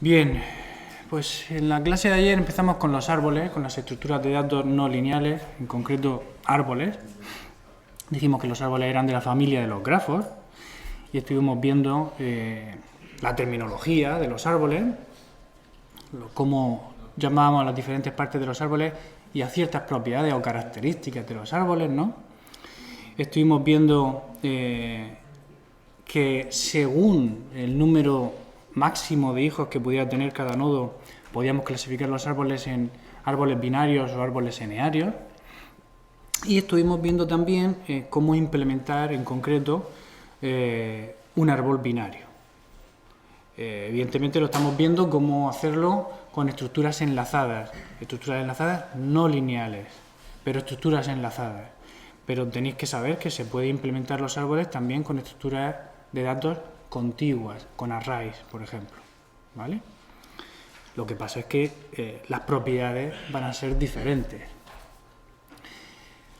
Bien, pues en la clase de ayer empezamos con los árboles, con las estructuras de datos no lineales, en concreto árboles. Dijimos que los árboles eran de la familia de los grafos y estuvimos viendo la terminología de los árboles, cómo llamábamos a las diferentes partes de los árboles y a ciertas propiedades o características de los árboles, ¿no? Estuvimos viendo que según el número máximo de hijos que pudiera tener cada nodo, podíamos clasificar los árboles en árboles binarios o árboles enearios. Y estuvimos viendo también cómo implementar en concreto un árbol binario. Evidentemente lo estamos viendo cómo hacerlo con estructuras enlazadas no lineales, pero estructuras enlazadas. Pero tenéis que saber que se puede implementar los árboles también con estructuras de datos contiguas, con arrays, por ejemplo, ¿vale? Lo que pasa es que las propiedades van a ser diferentes.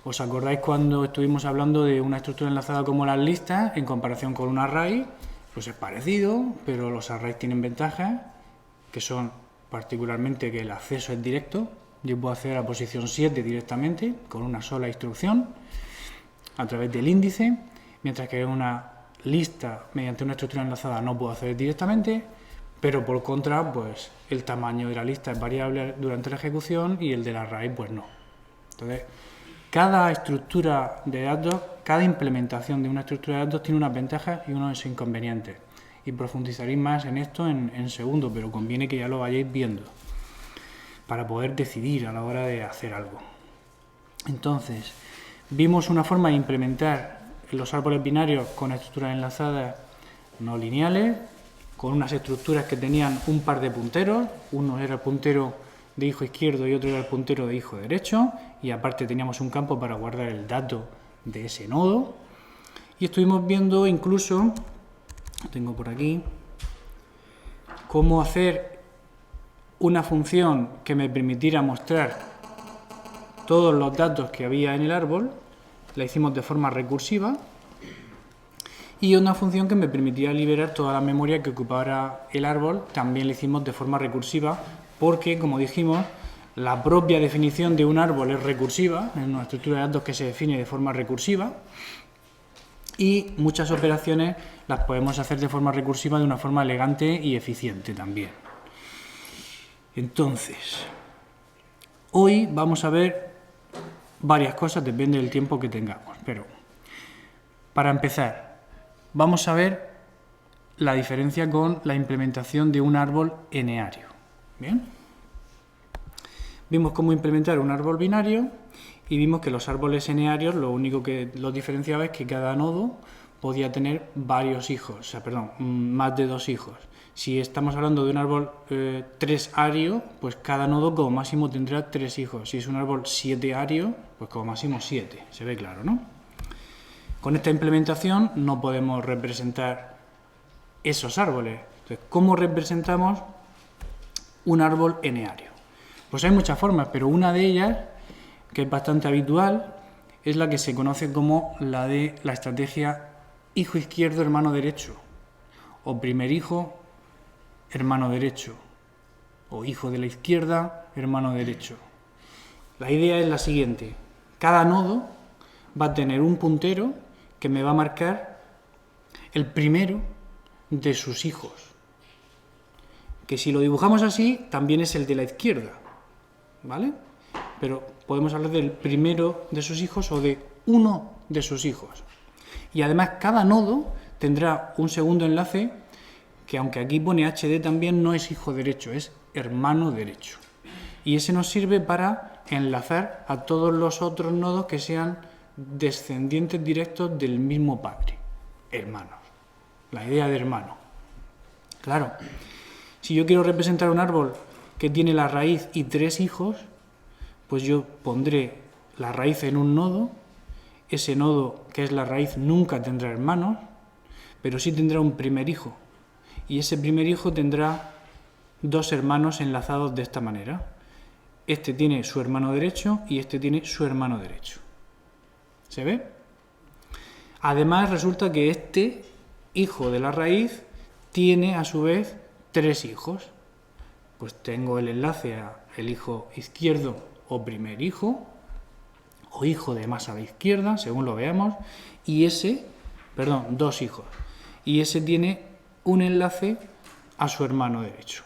¿Os acordáis cuando estuvimos hablando de una estructura enlazada como las listas en comparación con un array? Pues es parecido, pero los arrays tienen ventajas, que son particularmente que el acceso es directo. Yo puedo acceder a posición 7 directamente, con una sola instrucción, a través del índice, mientras que en una lista, mediante una estructura enlazada, no puedo acceder directamente, pero por contra, pues el tamaño de la lista es variable durante la ejecución y el del array, pues no. Entonces, cada estructura de datos, cada implementación de una estructura de datos tiene unas ventajas y unos inconvenientes. Y profundizaréis más en esto en segundo, pero conviene que ya lo vayáis viendo para poder decidir a la hora de hacer algo. Entonces, vimos una forma de implementar los árboles binarios con estructuras enlazadas no lineales, con unas estructuras que tenían un par de punteros, uno era el puntero de hijo izquierdo y otro era el puntero de hijo derecho, y aparte teníamos un campo para guardar el dato de ese nodo. Y estuvimos viendo incluso, lo tengo por aquí, cómo hacer una función que me permitiera mostrar todos los datos que había en el árbol. La hicimos de forma recursiva, y una función que me permitía liberar toda la memoria que ocupara el árbol también la hicimos de forma recursiva, porque, como dijimos, la propia definición de un árbol es recursiva, es una estructura de datos que se define de forma recursiva, y muchas operaciones las podemos hacer de forma recursiva de una forma elegante y eficiente también. Entonces, hoy vamos a ver varias cosas, depende del tiempo que tengamos, pero para empezar, vamos a ver la diferencia con la implementación de un árbol eneario. ¿Bien? Vimos cómo implementar un árbol binario y vimos que los árboles enearios lo único que los diferenciaba es que cada nodo podía tener varios hijos, más de 2 hijos. Si estamos hablando de un árbol 3-ario, pues cada nodo como máximo tendrá 3 hijos. Si es un árbol 7-ario, pues como máximo 7. Se ve claro, ¿no? Con esta implementación no podemos representar esos árboles. Entonces, ¿cómo representamos un árbol eneario? Pues hay muchas formas, pero una de ellas, que es bastante habitual, es la que se conoce como la de la estrategia hijo izquierdo, hermano derecho, o primer hijo, hermano derecho, o hijo de la izquierda, hermano derecho. La idea es la siguiente: cada nodo va a tener un puntero que me va a marcar el primero de sus hijos, que si lo dibujamos así, también es el de la izquierda, ¿vale? Pero podemos hablar del primero de sus hijos o de uno de sus hijos. Y además cada nodo tendrá un segundo enlace que, aunque aquí pone HD, también no es hijo derecho, es hermano derecho. Y ese nos sirve para enlazar a todos los otros nodos que sean descendientes directos del mismo padre, hermanos. La idea de hermano. Claro, si yo quiero representar un árbol que tiene la raíz y 3 hijos, pues yo pondré la raíz en un nodo. Ese nodo, que es la raíz, nunca tendrá hermanos, pero sí tendrá un primer hijo. Y ese primer hijo tendrá 2 hermanos enlazados de esta manera. Este tiene su hermano derecho y este tiene su hermano derecho. ¿Se ve? Además, resulta que este hijo de la raíz tiene a su vez 3 hijos. pues tengo el enlace a el hijo izquierdo o primer hijo, o hijo de más a la izquierda, según lo veamos, y dos hijos, y ese tiene un enlace a su hermano derecho.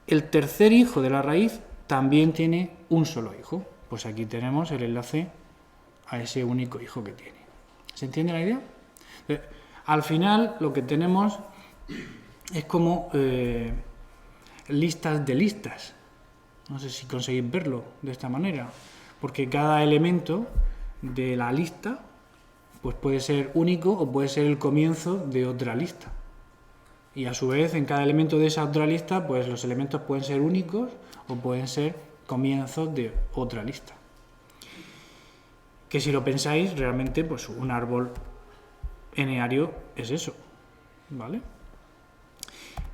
El tercer hijo de la raíz también tiene un solo hijo, pues aquí tenemos el enlace a ese único hijo que tiene. ¿Se entiende la idea? Al final lo que tenemos es como listas de listas. No sé si conseguís verlo de esta manera, porque cada elemento de la lista pues puede ser único o puede ser el comienzo de otra lista. Y a su vez, en cada elemento de esa otra lista, pues los elementos pueden ser únicos o pueden ser comienzos de otra lista. Que si lo pensáis, realmente pues un árbol eneario es eso, ¿vale?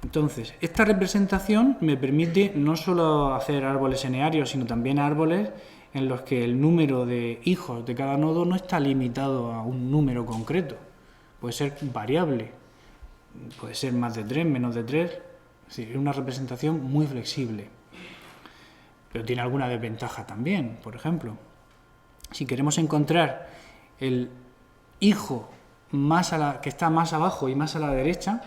Entonces, esta representación me permite no solo hacer árboles enearios, sino también árboles en los que el número de hijos de cada nodo no está limitado a un número concreto. Puede ser variable, puede ser más de 3, menos de 3, es decir, es una representación muy flexible. Pero tiene alguna desventaja también. Por ejemplo, si queremos encontrar el hijo que está más abajo y más a la derecha,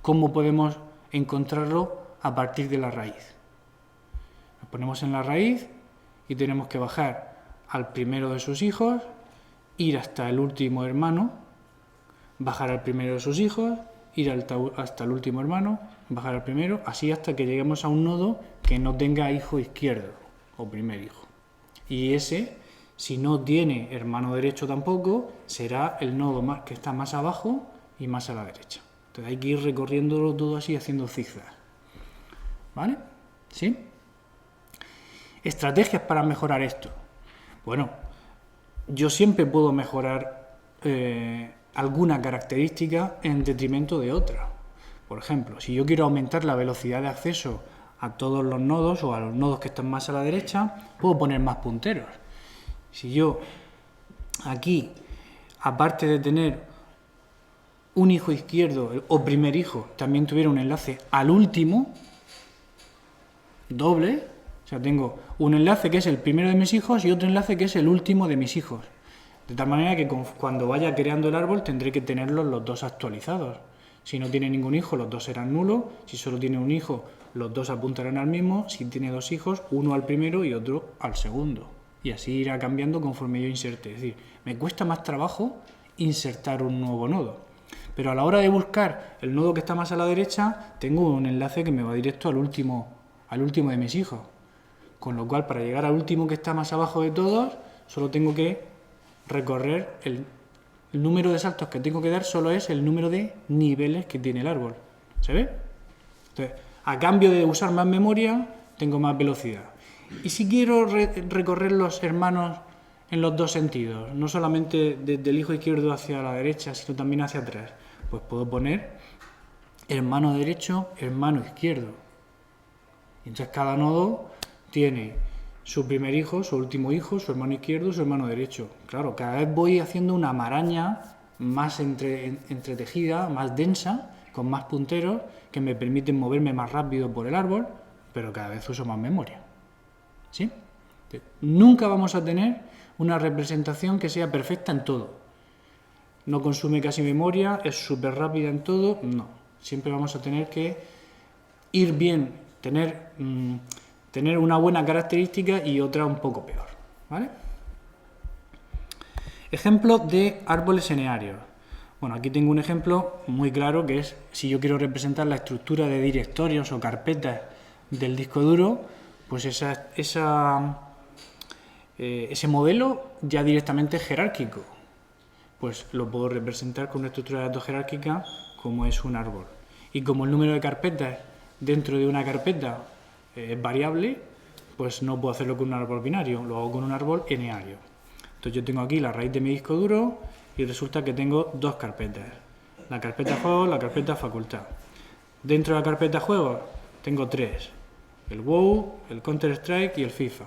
¿cómo podemos encontrarlo a partir de la raíz? Nos ponemos en la raíz y tenemos que bajar al primero de sus hijos, ir hasta el último hermano, bajar al primero de sus hijos, ir hasta el último hermano, bajar al primero, así hasta que lleguemos a un nodo que no tenga hijo izquierdo o primer hijo. Y ese, si no tiene hermano derecho tampoco, será el nodo que está más abajo y más a la derecha. Entonces hay que ir recorriéndolo todo así, haciendo zigzag. ¿Vale? ¿Sí? Estrategias para mejorar esto. Bueno, yo siempre puedo mejorar alguna característica en detrimento de otra. Por ejemplo, si yo quiero aumentar la velocidad de acceso a todos los nodos o a los nodos que están más a la derecha, puedo poner más punteros. Si yo aquí, aparte de tener un hijo izquierdo o primer hijo, también tuviera un enlace al último, doble, o sea, tengo un enlace que es el primero de mis hijos y otro enlace que es el último de mis hijos. De tal manera que cuando vaya creando el árbol tendré que tenerlos los dos actualizados. Si no tiene ningún hijo, los dos serán nulos. Si solo tiene un hijo, los dos apuntarán al mismo. Si tiene dos hijos, uno al primero y otro al segundo. Y así irá cambiando conforme yo inserte. Es decir, me cuesta más trabajo insertar un nuevo nodo. Pero a la hora de buscar el nodo que está más a la derecha, tengo un enlace que me va directo al último de mis hijos. Con lo cual, para llegar al último que está más abajo de todos, solo tengo que recorrer el número de saltos que tengo que dar, solo es el número de niveles que tiene el árbol. ¿Se ve? Entonces, a cambio de usar más memoria, tengo más velocidad. Y si quiero recorrer los hermanos en los dos sentidos, no solamente desde el hijo izquierdo hacia la derecha, sino también hacia atrás, pues puedo poner hermano derecho, hermano izquierdo. Y entonces cada nodo tiene su primer hijo, su último hijo, su hermano izquierdo, su hermano derecho. Claro, cada vez voy haciendo una maraña más entretejida, más densa, con más punteros, que me permiten moverme más rápido por el árbol, pero cada vez uso más memoria. ¿Sí? Nunca vamos a tener una representación que sea perfecta en todo. No consume casi memoria, es súper rápida en todo, no. Siempre vamos a tener que ir bien, tener una buena característica y otra un poco peor, ¿vale? Ejemplo de árboles enearios. Bueno, aquí tengo un ejemplo muy claro que es si yo quiero representar la estructura de directorios o carpetas del disco duro, pues ese modelo ya directamente es jerárquico. Pues lo puedo representar con una estructura de datos jerárquica como es un árbol. Y como el número de carpetas dentro de una carpeta es variable, pues no puedo hacerlo con un árbol binario, lo hago con un árbol eneario. Entonces yo tengo aquí la raíz de mi disco duro y resulta que tengo dos carpetas. La carpeta juegos, la carpeta facultad. Dentro de la carpeta juegos tengo tres. El WoW, el Counter-Strike y el FIFA.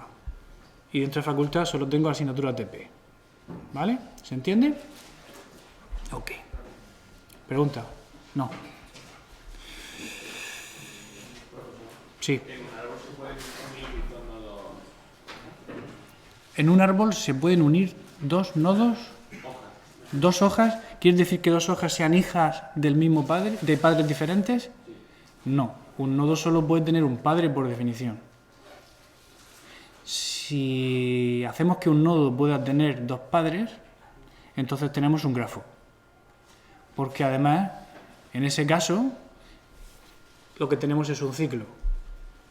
Y dentro de facultad solo tengo asignatura TP. ¿Vale? ¿Se entiende? Ok. ¿Pregunta? No. Sí. En un árbol se pueden unir dos nodos. En un árbol se pueden unir dos nodos, dos hojas. ¿Quieres decir que dos hojas sean hijas del mismo padre, de padres diferentes? No, un nodo solo puede tener un padre por definición. Si hacemos que un nodo pueda tener dos padres, entonces tenemos un grafo. Porque además, en ese caso, lo que tenemos es un ciclo.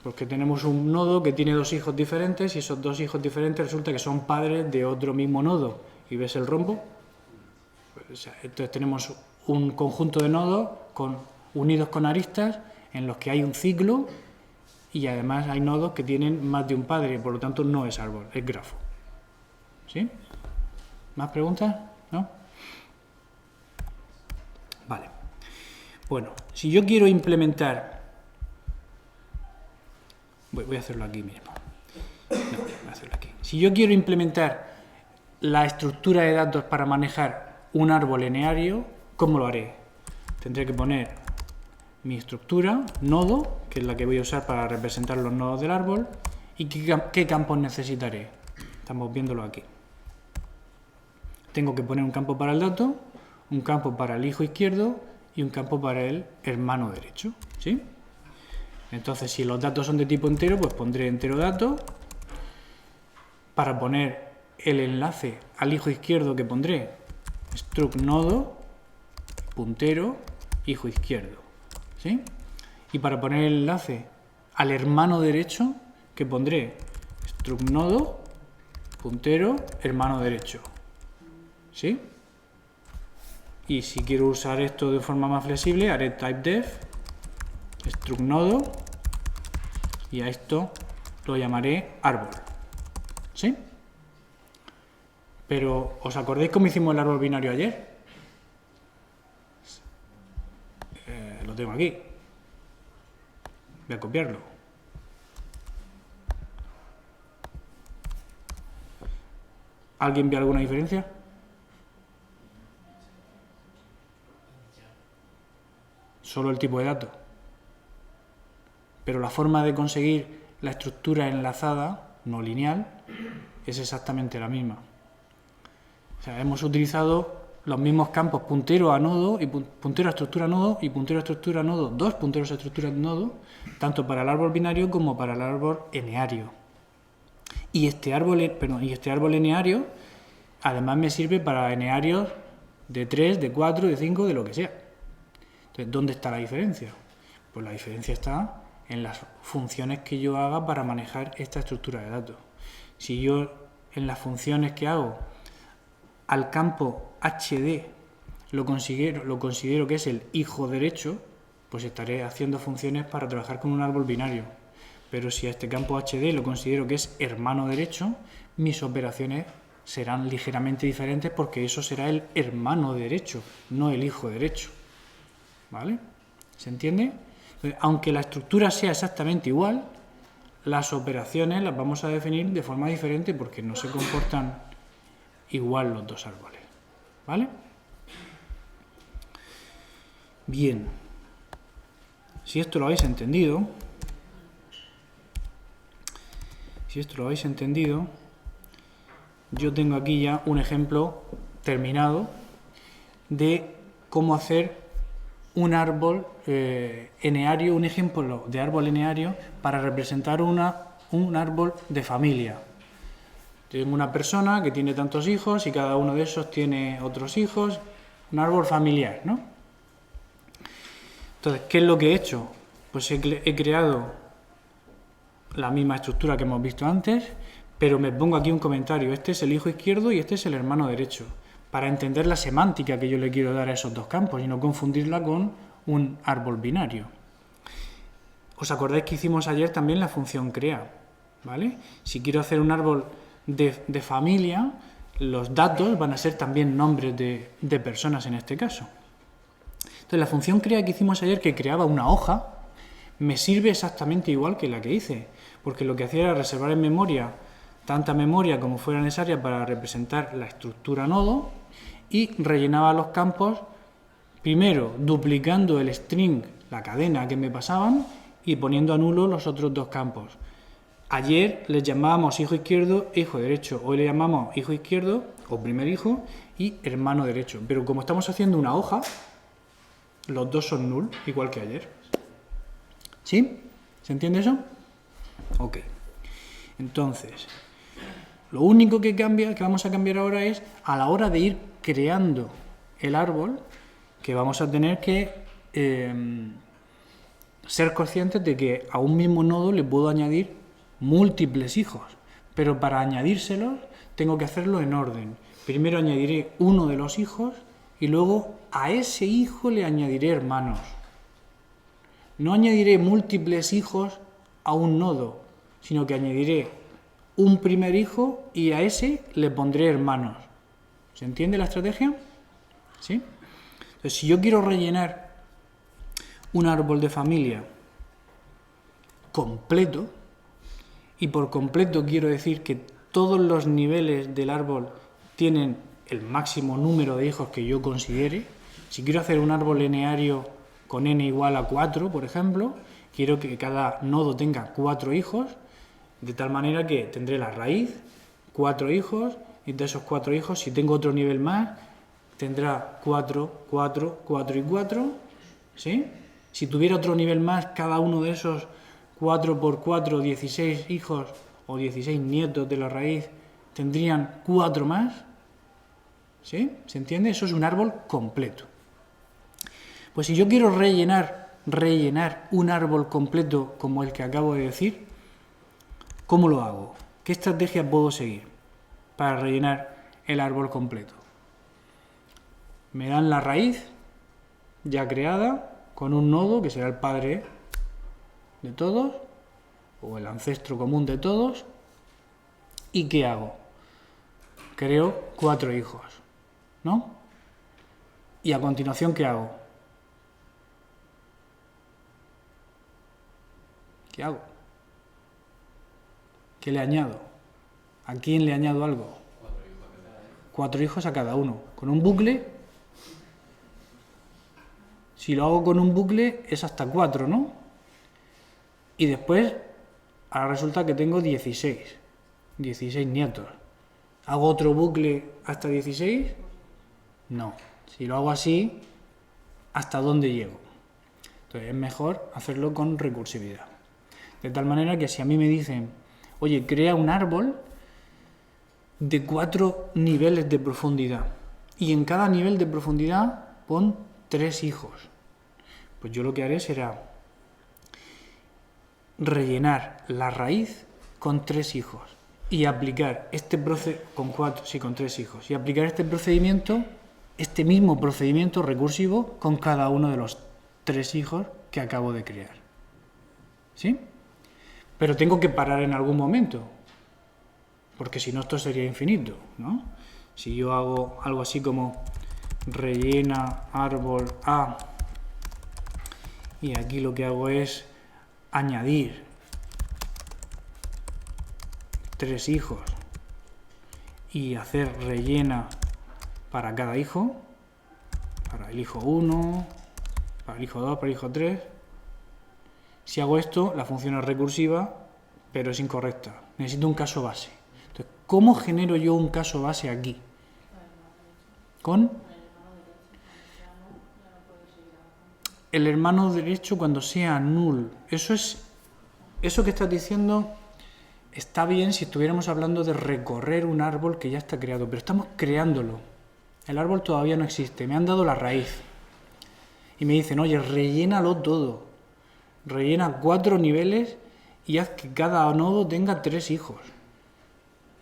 Porque tenemos un nodo que tiene dos hijos diferentes y esos dos hijos diferentes resulta que son padres de otro mismo nodo. ¿Y ves el rombo? Pues, entonces tenemos un conjunto de nodos unidos con aristas en los que hay un ciclo y además hay nodos que tienen más de un padre, por lo tanto no es árbol, es grafo. ¿Sí? ¿Más preguntas? ¿No? Vale. Bueno, si yo quiero implementar... Voy a hacerlo aquí mismo. No, voy a hacerlo aquí. Si yo quiero implementar la estructura de datos para manejar un árbol lineario, ¿cómo lo haré? Tendré que poner mi estructura, nodo, que es la que voy a usar para representar los nodos del árbol, y qué campos necesitaré. Estamos viéndolo aquí. Tengo que poner un campo para el dato, un campo para el hijo izquierdo y un campo para el hermano derecho. ¿Sí? Entonces, si los datos son de tipo entero, pues pondré entero dato. Para poner el enlace al hijo izquierdo, que pondré struct nodo, puntero, hijo izquierdo. ¿Sí? Y para poner el enlace al hermano derecho, que pondré struct nodo, puntero, hermano derecho. ¿Sí? Y si quiero usar esto de forma más flexible, haré typedef, struct nodo, y a esto lo llamaré árbol. ¿Sí? Pero, ¿os acordáis cómo hicimos el árbol binario ayer? Lo tengo aquí. Voy a copiarlo. ¿Alguien ve alguna diferencia? Solo el tipo de datos. Pero la forma de conseguir la estructura enlazada, no lineal, es exactamente la misma. O sea, hemos utilizado los mismos campos puntero a nodo, y puntero a estructura nodo y puntero a estructura nodo, dos punteros a estructura nodo, tanto para el árbol binario como para el árbol eneario. Y este árbol eneario además me sirve para enearios de 3, de 4, de 5, de lo que sea. Entonces, ¿dónde está la diferencia? Pues la diferencia está en las funciones que yo haga para manejar esta estructura de datos. Si yo en las funciones que hago al campo HD lo considero que es el hijo derecho, pues estaré haciendo funciones para trabajar con un árbol binario. Pero si a este campo HD lo considero que es hermano derecho, mis operaciones serán ligeramente diferentes porque eso será el hermano derecho, no el hijo derecho. ¿Vale? ¿Se entiende? Aunque la estructura sea exactamente igual, las operaciones las vamos a definir de forma diferente porque no se comportan igual los dos árboles. ¿Vale? Bien. Si esto lo habéis entendido, yo tengo aquí ya un ejemplo terminado de cómo hacer un árbol eneario, un ejemplo de árbol eneario para representar un árbol de familia. Tengo una persona que tiene tantos hijos y cada uno de esos tiene otros hijos, un árbol familiar, ¿no? Entonces, ¿qué es lo que he hecho? Pues he creado la misma estructura que hemos visto antes, pero me pongo aquí un comentario, este es el hijo izquierdo y este es el hermano derecho, para entender la semántica que yo le quiero dar a esos dos campos y no confundirla con un árbol binario. ¿Os acordáis que hicimos ayer también la función crea? ¿Vale? Si quiero hacer un árbol de familia, los datos van a ser también nombres de personas en este caso. Entonces la función crea que hicimos ayer, que creaba una hoja, me sirve exactamente igual que la que hice, porque lo que hacía era reservar en memoria tanta memoria como fuera necesaria para representar la estructura nodo y rellenaba los campos primero duplicando el string, la cadena que me pasaban, y poniendo a nulo los otros dos campos. Ayer les llamábamos hijo izquierdo e hijo derecho. Hoy le llamamos hijo izquierdo o primer hijo y hermano derecho. Pero como estamos haciendo una hoja, los dos son null, igual que ayer. ¿Sí? ¿Se entiende eso? Ok. Entonces, lo único que vamos a cambiar ahora es a la hora de ir creando el árbol, que vamos a tener que ser conscientes de que a un mismo nodo le puedo añadir múltiples hijos, pero para añadírselos tengo que hacerlo en orden. Primero añadiré uno de los hijos y luego a ese hijo le añadiré hermanos. No añadiré múltiples hijos a un nodo, sino que añadiré un primer hijo y a ese le pondré hermanos. ¿Se entiende la estrategia? ¿Sí? Entonces, si yo quiero rellenar un árbol de familia completo, y por completo quiero decir que todos los niveles del árbol tienen el máximo número de hijos que yo considere. Si quiero hacer un árbol lineario con n igual a 4, por ejemplo, quiero que cada nodo tenga 4 hijos, de tal manera que tendré la raíz, 4 hijos, y de esos 4 hijos, si tengo otro nivel más, tendrá 4, 4, 4 y 4, ¿sí? Si tuviera otro nivel más, cada uno de esos 4 por 4, 16 hijos o 16 nietos de la raíz tendrían 4 más. ¿Sí? ¿Se entiende? Eso es un árbol completo. Pues si yo quiero rellenar un árbol completo como el que acabo de decir, ¿cómo lo hago? ¿Qué estrategia puedo seguir para rellenar el árbol completo? Me dan la raíz ya creada con un nodo que será el padre de todos, o el ancestro común de todos. ¿Y qué hago? Creo 4 hijos, ¿no? Y a continuación, ¿qué hago? ¿Qué hago? ¿Qué le añado? ¿A quién le añado algo? 4 hijos a cada uno. Con un bucle, si lo hago con un bucle, es hasta 4, ¿no? Y después, ahora resulta que tengo 16 nietos. ¿Hago otro bucle hasta 16? No. Si lo hago así, ¿hasta dónde llego? Entonces es mejor hacerlo con recursividad. De tal manera que si a mí me dicen, oye, crea un árbol de 4 niveles de profundidad y en cada nivel de profundidad pon 3 hijos, pues yo lo que haré será rellenar la raíz con 3 hijos y aplicar este con 3 hijos, y aplicar este mismo procedimiento recursivo con cada uno de los 3 hijos que acabo de crear. ¿Sí? Pero tengo que parar en algún momento, porque si no esto sería infinito, ¿no? Si yo hago algo así como rellena árbol A y aquí lo que hago es añadir 3 hijos y hacer rellena para cada hijo, para el hijo 1, para el hijo 2, para el hijo 3. Si hago esto, la función es recursiva, pero es incorrecta. Necesito un caso base. Entonces, ¿cómo genero yo un caso base aquí? Con el hermano derecho cuando sea null. Eso que estás diciendo está bien si estuviéramos hablando de recorrer un árbol que ya está creado, pero estamos creándolo. El árbol todavía no existe, me han dado la raíz. Y me dicen, oye, rellénalo todo. Rellena 4 niveles y haz que cada nodo tenga 3 hijos.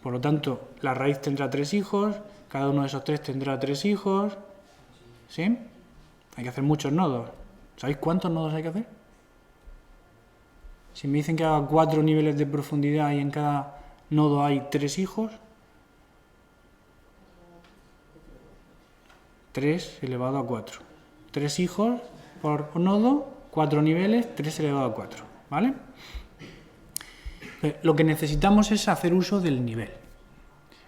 Por lo tanto, la raíz tendrá 3 hijos, cada uno de esos 3 tendrá 3 hijos. ¿Sí? Hay que hacer muchos nodos. ¿Sabéis cuántos nodos hay que hacer? Si me dicen que haga 4 niveles de profundidad y en cada nodo hay 3 hijos, 3 elevado a 4. 3 hijos por nodo, 4 niveles, 3 elevado a 4. ¿Vale? Lo que necesitamos es hacer uso del nivel.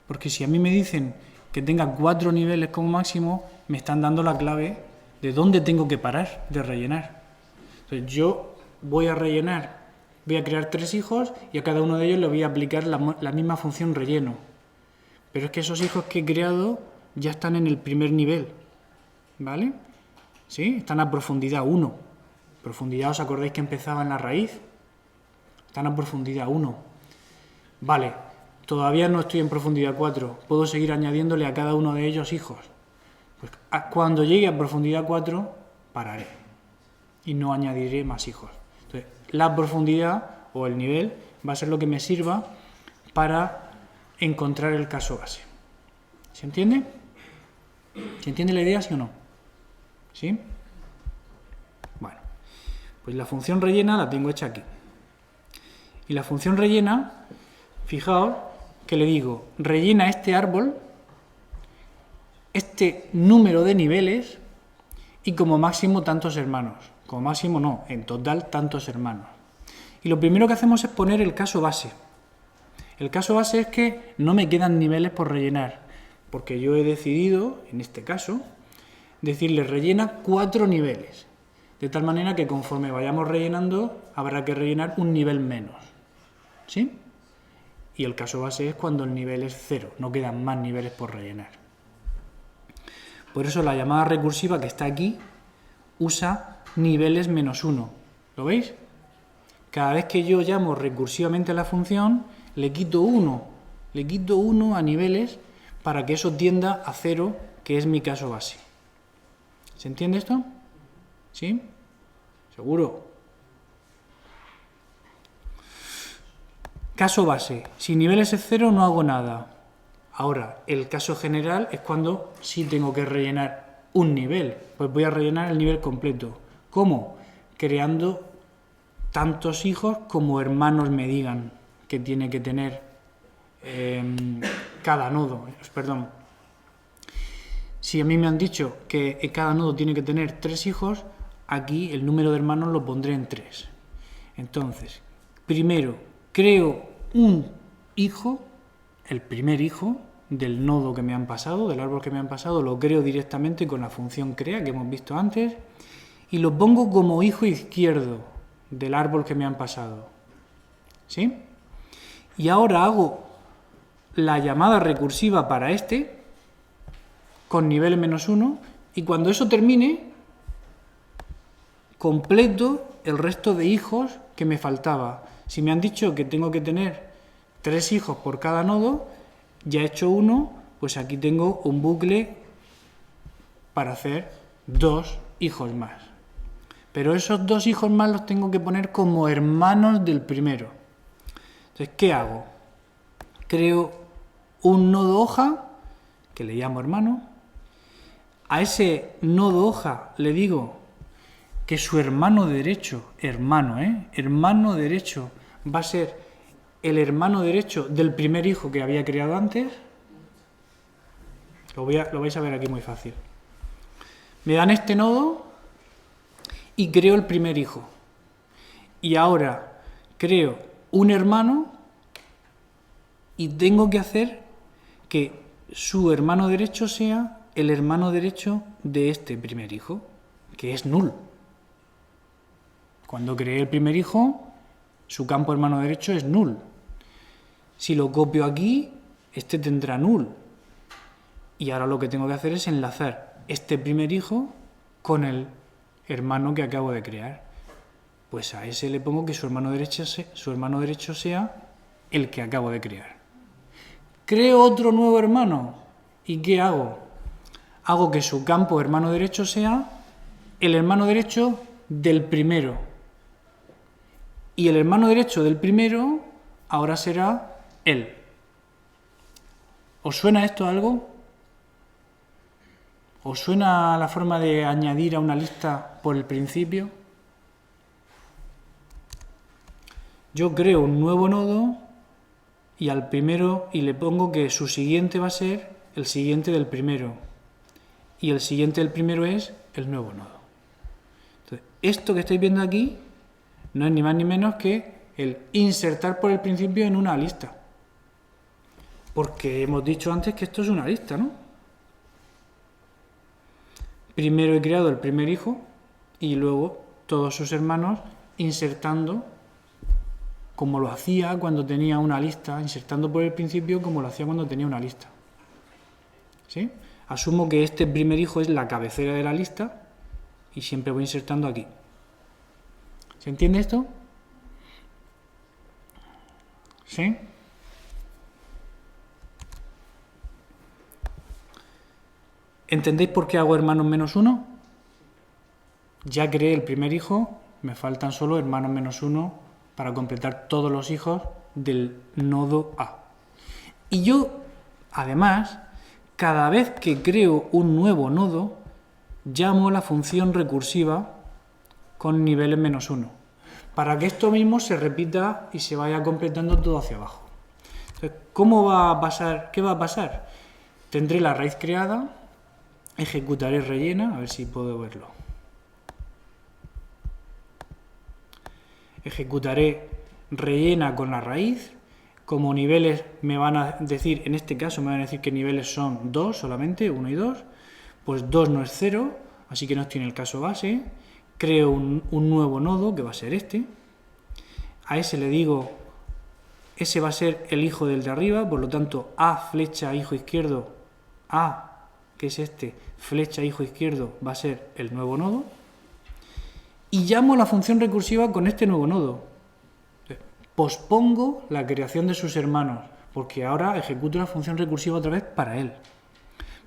Porque si a mí me dicen que tenga 4 niveles como máximo, me están dando la clave de dónde tengo que parar de rellenar. Entonces yo voy a rellenar, voy a crear 3 hijos y a cada uno de ellos le voy a aplicar la misma función relleno. Pero es que esos hijos que he creado ya están en el primer nivel, ¿vale? ¿Sí? Están a profundidad 1. Profundidad, ¿os acordáis que empezaba en la raíz? Están a profundidad 1. Vale, todavía no estoy en profundidad 4. Puedo seguir añadiéndole a cada uno de ellos hijos. Pues cuando llegue a profundidad 4, pararé. Y no añadiré más hijos. Entonces, la profundidad o el nivel va a ser lo que me sirva para encontrar el caso base. ¿Se entiende? ¿Se entiende la idea, sí o no? ¿Sí? Bueno, pues la función rellena la tengo hecha aquí. Y la función rellena, fijaos que le digo, rellena este árbol, este número de niveles y como máximo tantos hermanos. Como máximo no, en total tantos hermanos. Y lo primero que hacemos es poner el caso base. El caso base es que no me quedan niveles por rellenar, porque yo he decidido, en este caso, decirle rellena 4 niveles. De tal manera que conforme vayamos rellenando, habrá que rellenar un nivel menos. ¿Sí? Y el caso base es cuando el nivel es 0, no quedan más niveles por rellenar. Por eso la llamada recursiva que está aquí usa niveles menos 1. ¿Lo veis? Cada vez que yo llamo recursivamente a la función, le quito 1 a niveles para que eso tienda a 0, que es mi caso base. ¿Se entiende esto? ¿Sí? ¿Seguro? Caso base. Si niveles es 0 no hago nada. Ahora, el caso general es cuando sí tengo que rellenar un nivel. Pues voy a rellenar el nivel completo. ¿Cómo? Creando tantos hijos como hermanos me digan que tiene que tener cada nodo. Perdón. Si a mí me han dicho que cada nodo tiene que tener 3 hijos, aquí el número de hermanos lo pondré en 3. Entonces, primero creo un hijo, el primer hijo del nodo que me han pasado, del árbol que me han pasado, lo creo directamente con la función crea que hemos visto antes y lo pongo como hijo izquierdo del árbol que me han pasado. ¿Sí? Y ahora hago la llamada recursiva para este con nivel menos 1 y cuando eso termine completo el resto de hijos que me faltaba. Si me han dicho que tengo que tener 3 hijos por cada nodo, ya he hecho 1, pues aquí tengo un bucle para hacer 2 hijos más. Pero esos 2 hijos más los tengo que poner como hermanos del primero. Entonces, ¿qué hago? Creo un nodo hoja, que le llamo hermano. A ese nodo hoja le digo que su hermano derecho, hermano derecho, va a ser el hermano derecho del primer hijo que había creado antes. Lo vais a ver aquí muy fácil. Me dan este nodo y creo el primer hijo. Y ahora creo un hermano y tengo que hacer que su hermano derecho sea el hermano derecho de este primer hijo, que es null. Cuando creé el primer hijo, su campo hermano derecho es null. Si lo copio aquí, este tendrá null. Y ahora lo que tengo que hacer es enlazar este primer hijo con el hermano que acabo de crear. Pues a ese le pongo que su hermano derecho sea el que acabo de crear. Creo otro nuevo hermano. ¿Y qué hago? Hago que su campo hermano derecho sea el hermano derecho del primero. Y el hermano derecho del primero ahora será él. ¿Os suena esto algo? ¿Os suena la forma de añadir a una lista por el principio? Yo creo un nuevo nodo y al primero y le pongo que su siguiente va a ser el siguiente del primero. Y el siguiente del primero es el nuevo nodo. Entonces, esto que estáis viendo aquí no es ni más ni menos que el insertar por el principio en una lista. Porque hemos dicho antes que esto es una lista, ¿no? Primero he creado el primer hijo y luego todos sus hermanos insertando como lo hacía cuando tenía una lista, insertando por el principio como lo hacía cuando tenía una lista. ¿Sí? Asumo que este primer hijo es la cabecera de la lista y siempre voy insertando aquí. ¿Se entiende esto? ¿Sí? ¿Entendéis por qué hago hermanos menos 1? Ya creé el primer hijo, me faltan solo hermanos menos 1 para completar todos los hijos del nodo A. Y yo, además, cada vez que creo un nuevo nodo, llamo la función recursiva con niveles menos 1, para que esto mismo se repita y se vaya completando todo hacia abajo. Entonces, ¿cómo va a pasar? ¿Qué va a pasar? Tendré la raíz creada, ejecutaré rellena, a ver si puedo verlo. Ejecutaré rellena con la raíz. Como niveles me van a decir, en este caso me van a decir que niveles son 2 solamente, 1 y 2. Pues 2 no es 0, así que no estoy en el caso base. Creo un nuevo nodo, que va a ser este. A ese le digo, ese va a ser el hijo del de arriba, por lo tanto, A flecha hijo izquierdo, A, que es este, flecha hijo izquierdo, va a ser el nuevo nodo. Y llamo la función recursiva con este nuevo nodo. Pospongo la creación de sus hermanos, porque ahora ejecuto la función recursiva otra vez para él,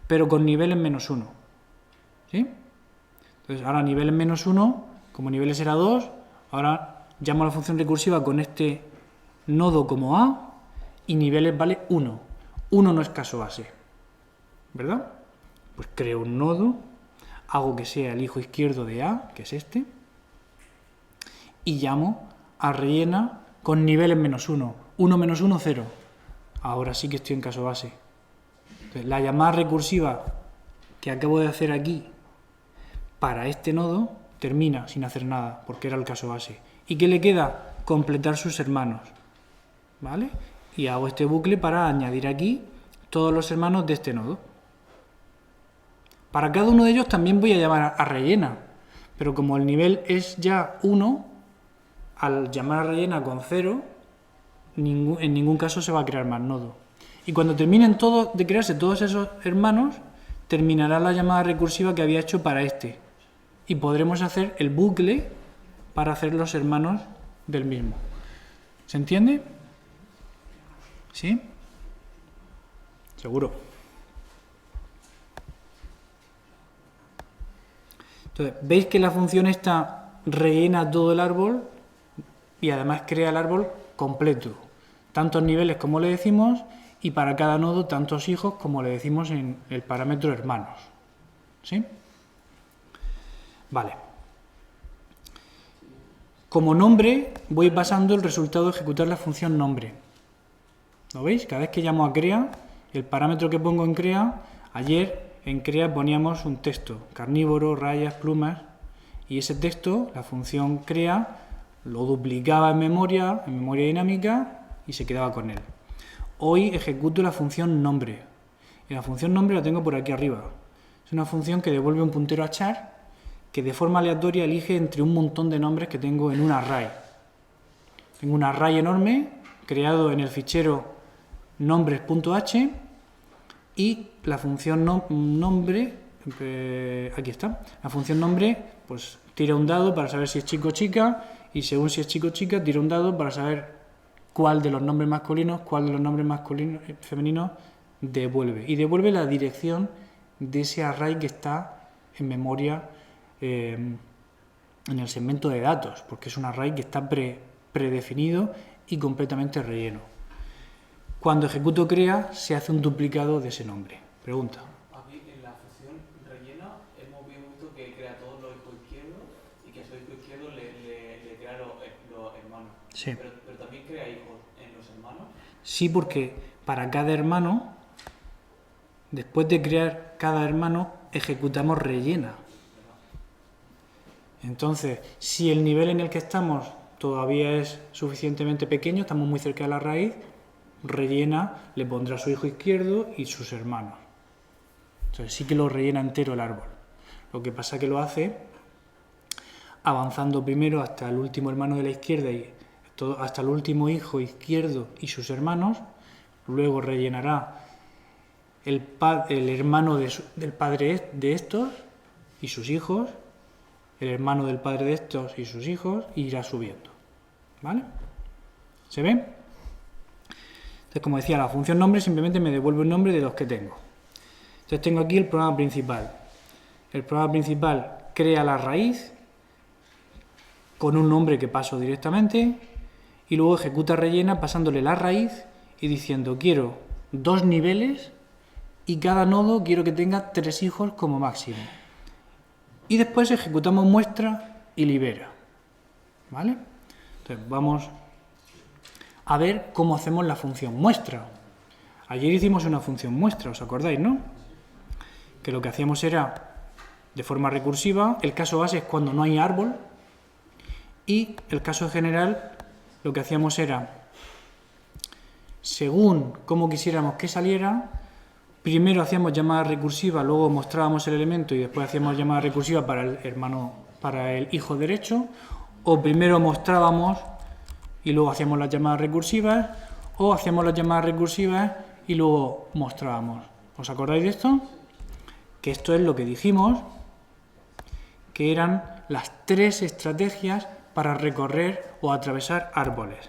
pero con niveles menos 1. ¿Sí? Entonces, ahora niveles menos 1, como niveles era 2, ahora llamo la función recursiva con este nodo como A y niveles vale 1. 1 no es caso base, ¿verdad? Pues creo un nodo, hago que sea el hijo izquierdo de A, que es este, y llamo a rellena con niveles menos 1. 1 menos 1, 0. Ahora sí que estoy en caso base. Entonces, la llamada recursiva que acabo de hacer aquí para este nodo termina sin hacer nada, porque era el caso base. ¿Y qué le queda? Completar sus hermanos. ¿Vale? Y hago este bucle para añadir aquí todos los hermanos de este nodo. Para cada uno de ellos también voy a llamar a rellena, pero como el nivel es ya 1, al llamar a rellena con 0, en ningún caso se va a crear más nodo. Y cuando terminen todos de crearse todos esos hermanos, terminará la llamada recursiva que había hecho para este. Y podremos hacer el bucle para hacer los hermanos del mismo. ¿Se entiende? ¿Sí? Seguro. Entonces, ¿veis que la función esta rellena todo el árbol? Y además crea el árbol completo, tantos niveles como le decimos y para cada nodo tantos hijos como le decimos en el parámetro hermanos. ¿Sí? Vale. Como nombre voy pasando el resultado de ejecutar la función nombre. ¿Lo veis? Cada vez que llamo a crea, el parámetro que pongo en crea, ayer en crea poníamos un texto, carnívoro, rayas, plumas, y ese texto, la función crea, lo duplicaba en memoria dinámica y se quedaba con él. Hoy ejecuto la función nombre. Y la función nombre la tengo por aquí arriba. Es una función que devuelve un puntero a char que de forma aleatoria elige entre un montón de nombres que tengo en un array. Tengo un array enorme creado en el fichero nombres.h y la función nombre, aquí está, la función nombre pues tira un dado para saber si es chico o chica y según si es chico o chica tira un dado para saber cuál de los nombres masculinos, cuál de los nombres femeninos devuelve. Y devuelve la dirección de ese array que está en memoria en el segmento de datos, porque es un array que está predefinido y completamente relleno. Cuando ejecuto crea, se hace un duplicado de ese nombre. Pregunta. Aquí en la función rellena hemos visto que crea todos los hijos izquierdos y que a su hijo izquierdo le crea los hermanos. Sí. Pero también crea hijos en los hermanos. Sí, porque para cada hermano, después de crear cada hermano, ejecutamos rellena. Entonces, si el nivel en el que estamos todavía es suficientemente pequeño, estamos muy cerca de la raíz, rellena le pondrá a su hijo izquierdo y sus hermanos. Entonces sí que lo rellena entero el árbol. Lo que pasa que lo hace avanzando primero hasta el último hermano de la izquierda y hasta el último hijo izquierdo y sus hermanos, luego rellenará el hermano del padre de estos y sus hijos, el hermano del padre de estos y sus hijos, e irá subiendo. ¿Vale? ¿Se ve? Entonces, como decía, la función nombre simplemente me devuelve el nombre de los que tengo. Entonces tengo aquí el programa principal. El programa principal crea la raíz con un nombre que paso directamente y luego ejecuta rellena pasándole la raíz y diciendo quiero 2 niveles y cada nodo quiero que tenga 3 hijos como máximo. Y después ejecutamos muestra y libera. ¿Vale? Entonces vamos a ver cómo hacemos la función muestra. Ayer hicimos una función muestra, ¿os acordáis, no? Que lo que hacíamos era, de forma recursiva, el caso base es cuando no hay árbol, y el caso general lo que hacíamos era, según cómo quisiéramos que saliera, primero hacíamos llamada recursiva, luego mostrábamos el elemento y después hacíamos llamada recursiva para el hijo derecho, o primero mostrábamos y luego hacíamos las llamadas recursivas, o hacíamos las llamadas recursivas y luego mostrábamos. ¿Os acordáis de esto? Que esto es lo que dijimos, que eran las 3 estrategias para recorrer o atravesar árboles.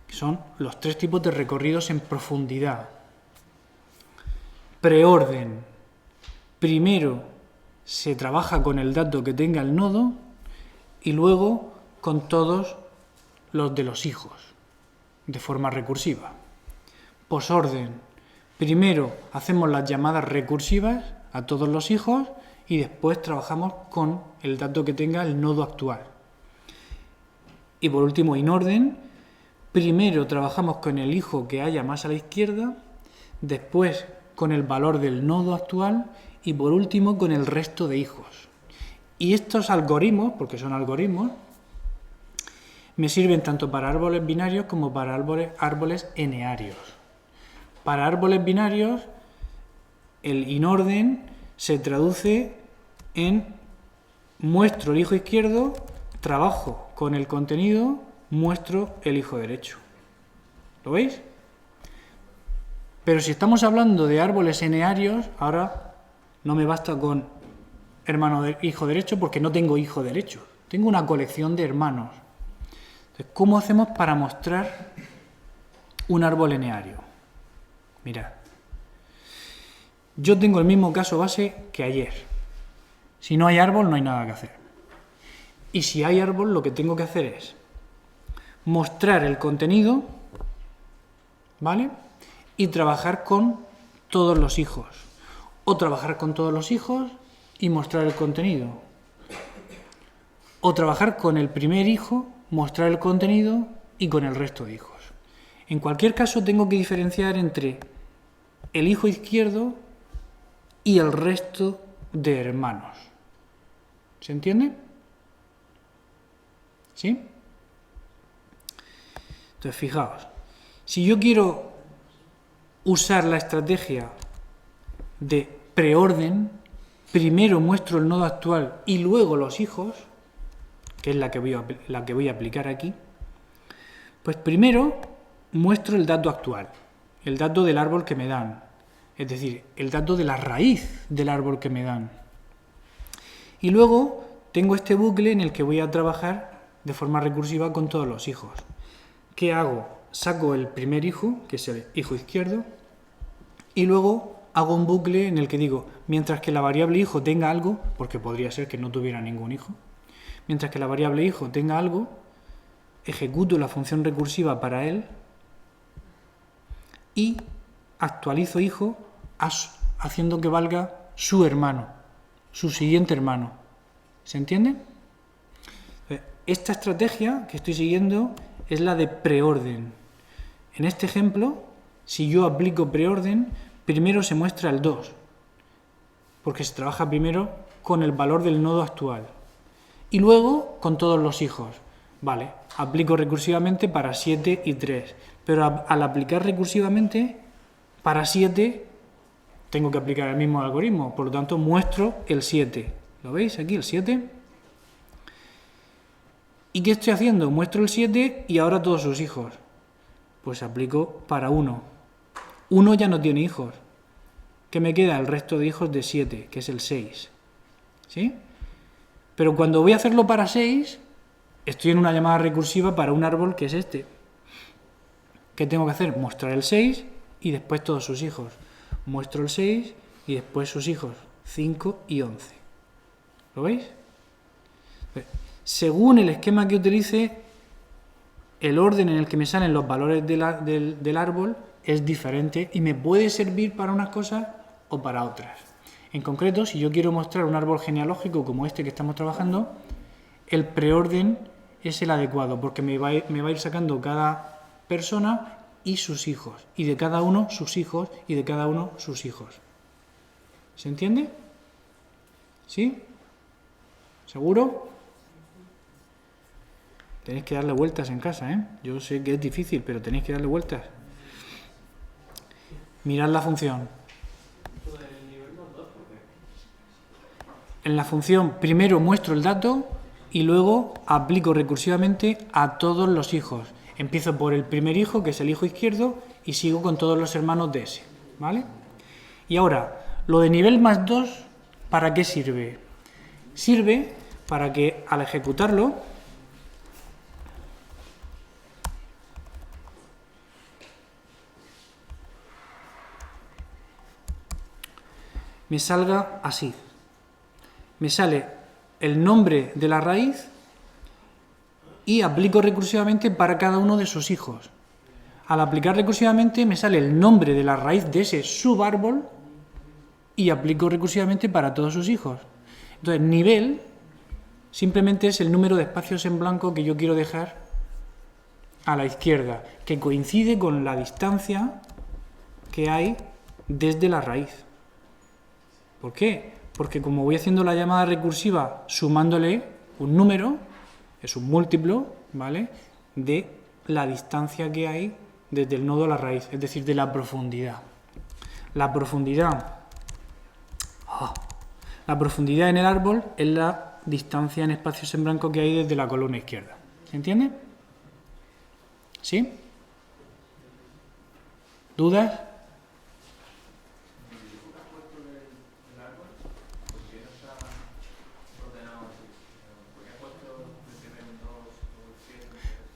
Que son los 3 tipos de recorridos en profundidad. Preorden. Primero se trabaja con el dato que tenga el nodo y luego con todos los de los hijos, de forma recursiva. Posorden. Primero hacemos las llamadas recursivas a todos los hijos y después trabajamos con el dato que tenga el nodo actual. Y por último, inorden. Primero trabajamos con el hijo que haya más a la izquierda, después con el valor del nodo actual y por último con el resto de hijos. Y estos algoritmos, porque son algoritmos, me sirven tanto para árboles binarios como para árboles enearios. Para árboles binarios, el inorden se traduce en muestro el hijo izquierdo, trabajo con el contenido, muestro el hijo derecho. ¿Lo veis? Pero si estamos hablando de árboles enearios, ahora no me basta con hijo derecho porque no tengo hijo derecho. Tengo una colección de hermanos. Entonces, ¿cómo hacemos para mostrar un árbol eneario? Mirad. Yo tengo el mismo caso base que ayer. Si no hay árbol, no hay nada que hacer. Y si hay árbol, lo que tengo que hacer es mostrar el contenido, ¿vale? Y trabajar con todos los hijos. O trabajar con todos los hijos y mostrar el contenido. O trabajar con el primer hijo, mostrar el contenido y con el resto de hijos. En cualquier caso, tengo que diferenciar entre el hijo izquierdo y el resto de hermanos. ¿Se entiende? ¿Sí? Entonces, fijaos, si yo quiero usar la estrategia de preorden, primero muestro el nodo actual y luego los hijos, que es la que voy a aplicar aquí, pues primero muestro el dato actual, el dato del árbol que me dan, es decir, el dato de la raíz del árbol que me dan. Y luego tengo este bucle en el que voy a trabajar de forma recursiva con todos los hijos. ¿Qué hago? Saco el primer hijo, que es el hijo izquierdo, y luego hago un bucle en el que digo, mientras que la variable hijo tenga algo, porque podría ser que no tuviera ningún hijo, mientras que la variable hijo tenga algo, ejecuto la función recursiva para él y actualizo hijo haciendo que valga su hermano, su siguiente hermano. ¿Se entiende? Esta estrategia que estoy siguiendo es la de preorden. En este ejemplo, si yo aplico preorden, primero se muestra el 2, porque se trabaja primero con el valor del nodo actual. Y luego con todos los hijos. Vale, aplico recursivamente para 7 y 3. Pero al aplicar recursivamente para 7, tengo que aplicar el mismo algoritmo. Por lo tanto, muestro el 7. ¿Lo veis aquí, el 7? ¿Y qué estoy haciendo? Muestro el 7 y ahora todos sus hijos. Pues aplico para 1. 1 ya no tiene hijos. ¿Qué me queda? El resto de hijos de 7, que es el 6. ¿Sí? Pero cuando voy a hacerlo para 6, estoy en una llamada recursiva para un árbol que es este. ¿Qué tengo que hacer? Mostrar el 6 y después todos sus hijos. Muestro el 6 y después sus hijos, 5 y 11. ¿Lo veis? Según el esquema que utilice, el orden en el que me salen los valores del árbol es diferente y me puede servir para unas cosas o para otras. En concreto, si yo quiero mostrar un árbol genealógico como este que estamos trabajando, el preorden es el adecuado porque me va a ir sacando cada persona y sus hijos, y de cada uno sus hijos, y de cada uno sus hijos. ¿Se entiende? ¿Sí? ¿Seguro? Tenéis que darle vueltas en casa, ¿eh? Yo sé que es difícil, pero tenéis que darle vueltas. Mirad la función. En la función primero muestro el dato y luego aplico recursivamente a todos los hijos. Empiezo por el primer hijo, que es el hijo izquierdo, y sigo con todos los hermanos de ese, ¿vale? Y ahora, lo de nivel más 2, ¿para qué sirve? Sirve para que al ejecutarlo me salga así. Me sale el nombre de la raíz y aplico recursivamente para cada uno de sus hijos. Al aplicar recursivamente me sale el nombre de la raíz de ese subárbol y aplico recursivamente para todos sus hijos. Entonces, nivel simplemente es el número de espacios en blanco que yo quiero dejar a la izquierda, que coincide con la distancia que hay desde la raíz. ¿Por qué? Porque como voy haciendo la llamada recursiva sumándole un número, es un múltiplo, ¿vale?, de la distancia que hay desde el nodo a la raíz, es decir, de la profundidad. La profundidad en el árbol es la distancia en espacios en blanco que hay desde la columna izquierda. ¿Se entiende? ¿Sí? ¿Dudas?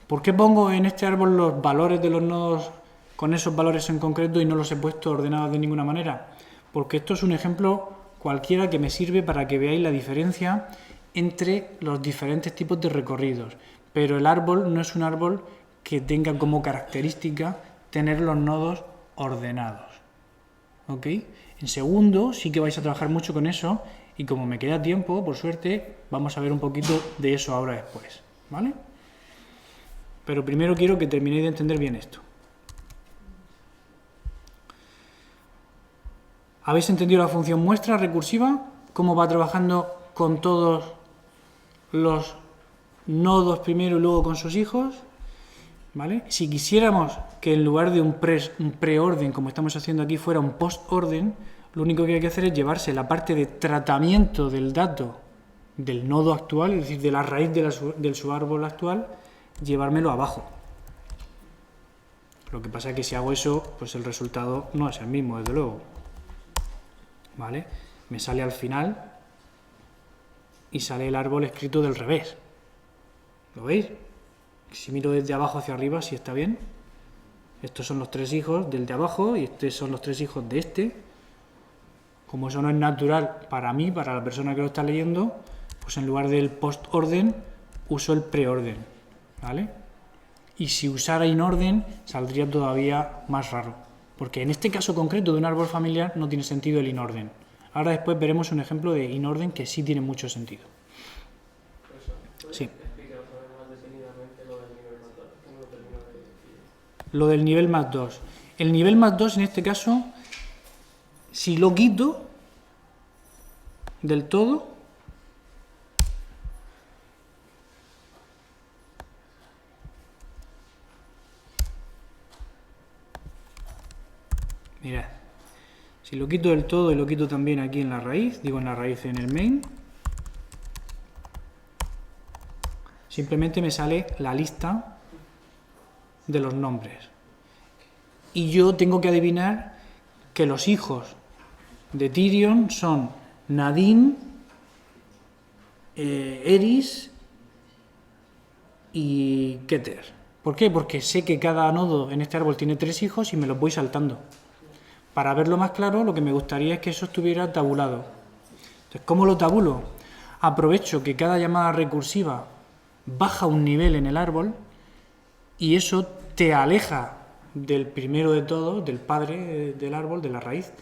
¿Por qué pongo en este árbol los valores de los nodos con esos valores en concreto y no los he puesto ordenados de ninguna manera? Porque esto es un ejemplo cualquiera que me sirve para que veáis la diferencia entre los diferentes tipos de recorridos. Pero el árbol no es un árbol que tenga como característica tener los nodos ordenados. ¿Ok? En segundo sí que vais a trabajar mucho con eso y como me queda tiempo, por suerte, vamos a ver un poquito de eso ahora después. ¿Vale? Pero primero quiero que terminéis de entender bien esto. ¿Habéis entendido la función muestra recursiva? ¿Cómo va trabajando con todos los nodos primero y luego con sus hijos? ¿Vale? Si quisiéramos que en lugar de un preorden, como estamos haciendo aquí, fuera un postorden, lo único que hay que hacer es llevarse la parte de tratamiento del dato del nodo actual, es decir, de la raíz del subárbol actual, llevármelo abajo. Lo que pasa es que si hago eso, pues el resultado no es el mismo, desde luego. ¿Vale? Me sale al final y sale el árbol escrito del revés. ¿Lo veis? Si miro desde abajo hacia arriba, si está bien. Estos son los 3 hijos del de abajo y estos son los 3 hijos de este. Como eso no es natural para mí, para la persona que lo está leyendo, pues en lugar del postorden uso el preorden. ¿Vale? Y si usara inorden, saldría todavía más raro. Porque en este caso concreto de un árbol familiar no tiene sentido el inorden. Ahora después veremos un ejemplo de inorden que sí tiene mucho sentido. Sí. Lo del nivel más 2. El nivel más 2 en este caso, si lo quito del todo, mirad, si lo quito del todo y lo quito también aquí en la raíz, digo en la raíz en el main, Simplemente me sale la lista de los nombres. Y yo tengo que adivinar que los hijos de Tyrion son Nadine, Eris y Keter. ¿Por qué? Porque sé que cada nodo en este árbol tiene 3 hijos y me los voy saltando. Para verlo más claro, lo que me gustaría es que eso estuviera tabulado. Entonces, ¿cómo lo tabulo? Aprovecho que cada llamada recursiva baja un nivel en el árbol y eso te aleja del primero de todos, del padre del árbol, de la raíz,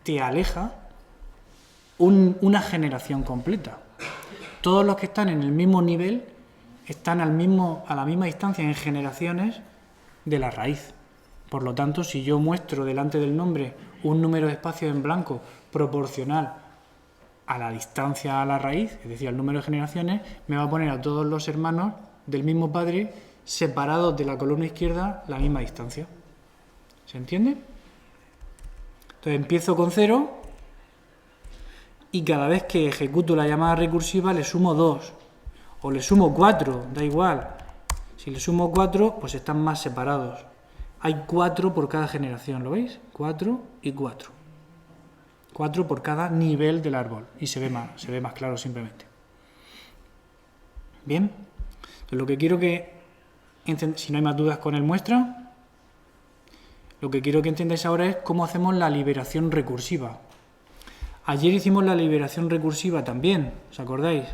te aleja una generación completa. Todos los que están en el mismo nivel están a la misma distancia en generaciones de la raíz. Por lo tanto, si yo muestro delante del nombre un número de espacios en blanco proporcional a la distancia a la raíz, es decir, al número de generaciones, me va a poner a todos los hermanos del mismo padre separados de la columna izquierda la misma distancia. ¿Se entiende? Entonces empiezo con 0 y cada vez que ejecuto la llamada recursiva le sumo 2 o le sumo 4, da igual. Si le sumo 4, pues están más separados. Hay 4 por cada generación, ¿lo veis? 4 y 4. 4 por cada nivel del árbol y se ve más claro simplemente. Bien, entonces lo que quiero que, si no hay más dudas con el muestra, lo que quiero que entendáis ahora es cómo hacemos la liberación recursiva. Ayer hicimos la liberación recursiva también, ¿os acordáis?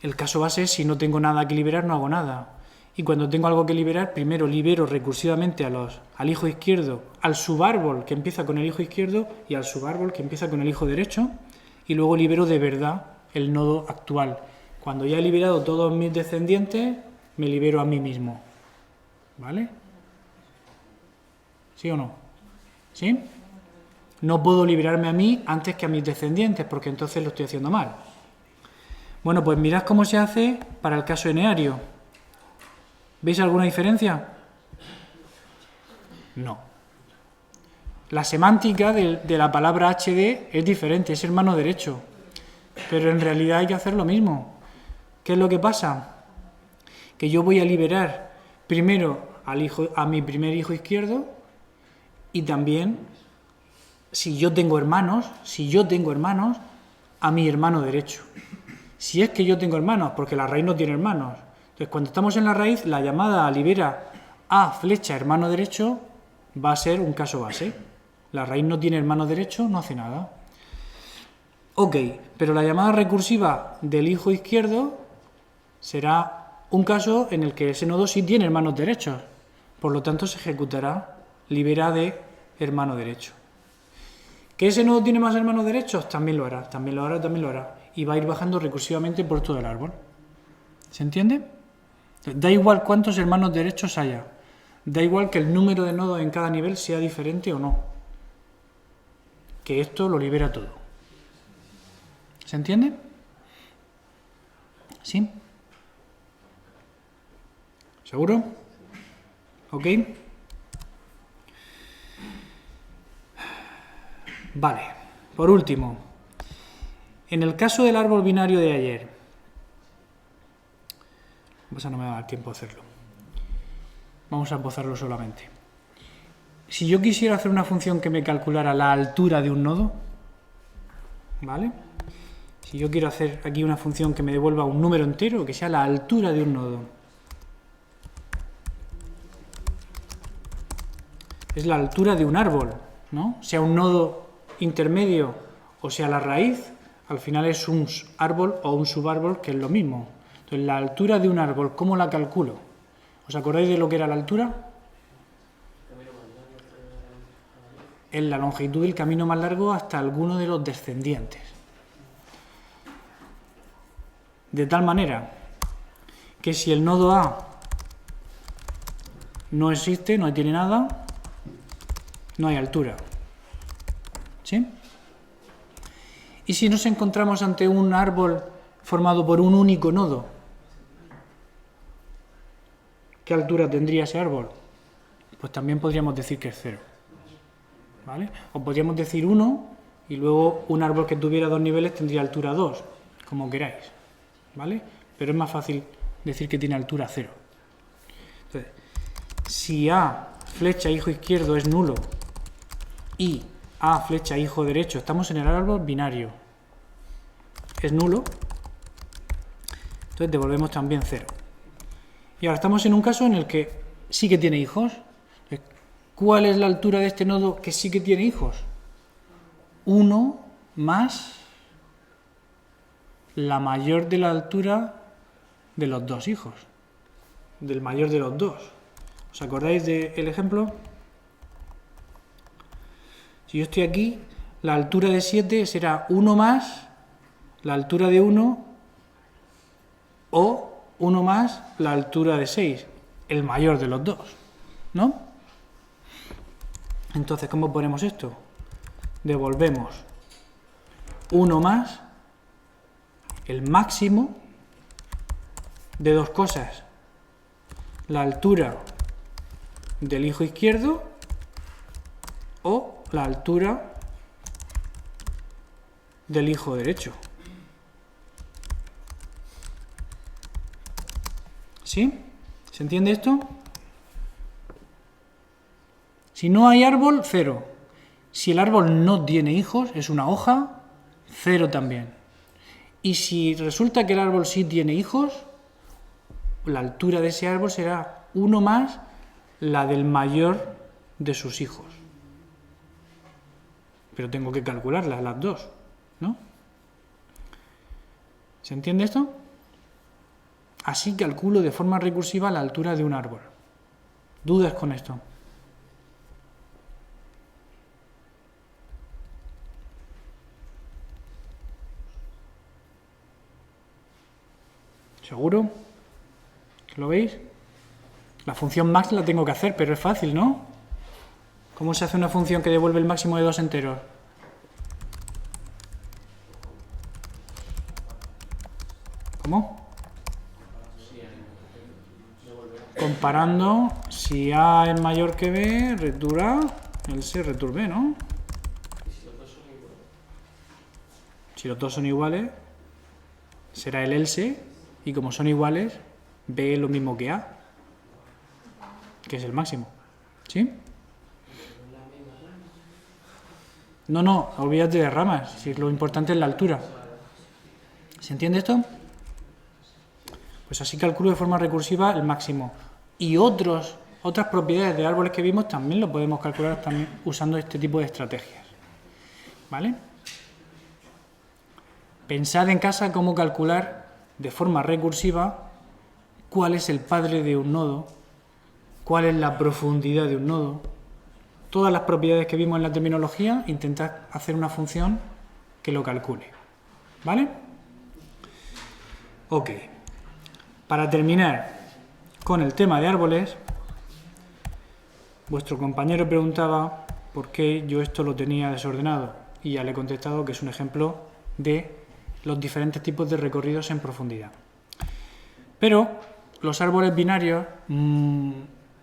El caso base es si no tengo nada que liberar, no hago nada. Y cuando tengo algo que liberar, primero libero recursivamente al hijo izquierdo, al subárbol que empieza con el hijo izquierdo y al subárbol que empieza con el hijo derecho, y luego libero de verdad el nodo actual. Cuando ya he liberado todos mis descendientes, me libero a mí mismo. ¿Vale? ¿Sí o no? ¿Sí? No puedo liberarme a mí antes que a mis descendientes, porque entonces lo estoy haciendo mal. Bueno, pues mirad cómo se hace para el caso eneario. ¿Veis alguna diferencia? No. La semántica de la palabra HD es diferente, es hermano derecho. Pero en realidad hay que hacer lo mismo. ¿Qué es lo que pasa? Que yo voy a liberar primero a mi primer hijo izquierdo y también, si yo tengo hermanos, a mi hermano derecho. Si es que yo tengo hermanos, porque la raíz no tiene hermanos. Entonces, cuando estamos en la raíz, la llamada libera a flecha hermano derecho va a ser un caso base. La raíz no tiene hermano derecho, no hace nada. Ok, pero la llamada recursiva del hijo izquierdo será un caso en el que ese nodo sí tiene hermanos derechos. Por lo tanto, se ejecutará libera de hermano derecho. ¿Que ese nodo tiene más hermanos derechos? También lo hará. Y va a ir bajando recursivamente por todo el árbol. ¿Se entiende? Da igual cuántos hermanos derechos haya. Da igual que el número de nodos en cada nivel sea diferente o no. Que esto lo libera todo. ¿Se entiende? ¿Sí? ¿Seguro? ¿Ok? Vale. Por último, en el caso del árbol binario de ayer, no me va a dar tiempo a hacerlo. Vamos a esbozarlo solamente. Si yo quisiera hacer una función que me calculara la altura de un nodo, ¿vale? Si yo quiero hacer aquí una función que me devuelva un número entero, que sea la altura de un nodo, es la altura de un árbol, ¿no? Sea un nodo intermedio o sea la raíz, al final es un árbol o un subárbol, que es lo mismo. Entonces, la altura de un árbol, ¿cómo la calculo? ¿Os acordáis de lo que era la altura? Es la longitud del camino más largo hasta alguno de los descendientes. De tal manera que si el nodo A no existe, no tiene nada, no hay altura. ¿Sí? Y si nos encontramos ante un árbol formado por un único nodo, ¿qué altura tendría ese árbol? Pues también podríamos decir que es 0. ¿Vale? O podríamos decir 1 y luego un árbol que tuviera 2 niveles tendría altura 2, como queráis. ¿Vale? pero es más fácil decir que tiene altura 0. Entonces, si A flecha hijo izquierdo es nulo y A flecha hijo derecho, estamos en el árbol binario, es nulo, entonces devolvemos también 0. Y ahora estamos en un caso en el que sí que tiene hijos. ¿Cuál es la altura de este nodo que sí que tiene hijos? 1 más la mayor de la altura de los dos hijos, del mayor de los dos. ¿Os acordáis del ejemplo? Si yo estoy aquí, la altura de 7 será 1 más la altura de 1 o 1 más la altura de 6, el mayor de los dos, ¿no? Entonces, ¿cómo ponemos esto? Devolvemos 1 más el máximo de dos cosas, la altura del hijo izquierdo o la altura del hijo derecho. ¿Sí? ¿Se entiende esto? Si no hay árbol, 0. Si el árbol no tiene hijos, es una hoja, 0 también. Y si resulta que el árbol sí tiene hijos, la altura de ese árbol será 1 más la del mayor de sus hijos. Pero tengo que calcularlas, las dos, ¿no? ¿Se entiende esto? Así calculo de forma recursiva la altura de un árbol. ¿Dudas con esto? ¿Seguro? ¿Lo veis? La función max la tengo que hacer, pero es fácil, ¿no? ¿Cómo se hace una función que devuelve el máximo de dos enteros? ¿Cómo? Comparando, si A es mayor que B, return A, else return B, ¿no? Si los dos son iguales, será el else, y como son iguales, B es lo mismo que A, que es el máximo. ¿Sí? No, olvídate de ramas, si lo importante es la altura. ¿Se entiende esto? Pues así calculo de forma recursiva el máximo. Y otras propiedades de árboles que vimos también lo podemos calcular también usando este tipo de estrategias. ¿Vale? Pensad en casa cómo calcular de forma recursiva cuál es el padre de un nodo, cuál es la profundidad de un nodo. Todas las propiedades que vimos en la terminología, intentad hacer una función que lo calcule. ¿Vale? Ok. Para terminar con el tema de árboles, vuestro compañero preguntaba por qué yo esto lo tenía desordenado y ya le he contestado que es un ejemplo de los diferentes tipos de recorridos en profundidad. Pero los árboles binarios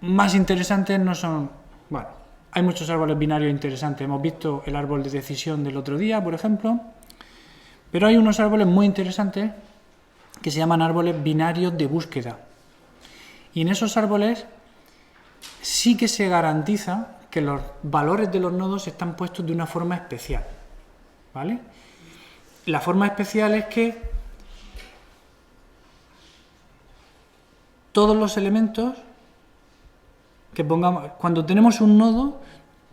más interesantes no son... Bueno, hay muchos árboles binarios interesantes. Hemos visto el árbol de decisión del otro día, por ejemplo, pero hay unos árboles muy interesantes que se llaman árboles binarios de búsqueda. Y en esos árboles sí que se garantiza que los valores de los nodos están puestos de una forma especial. ¿Vale? La forma especial es que todos los elementos que pongamos, cuando tenemos un nodo,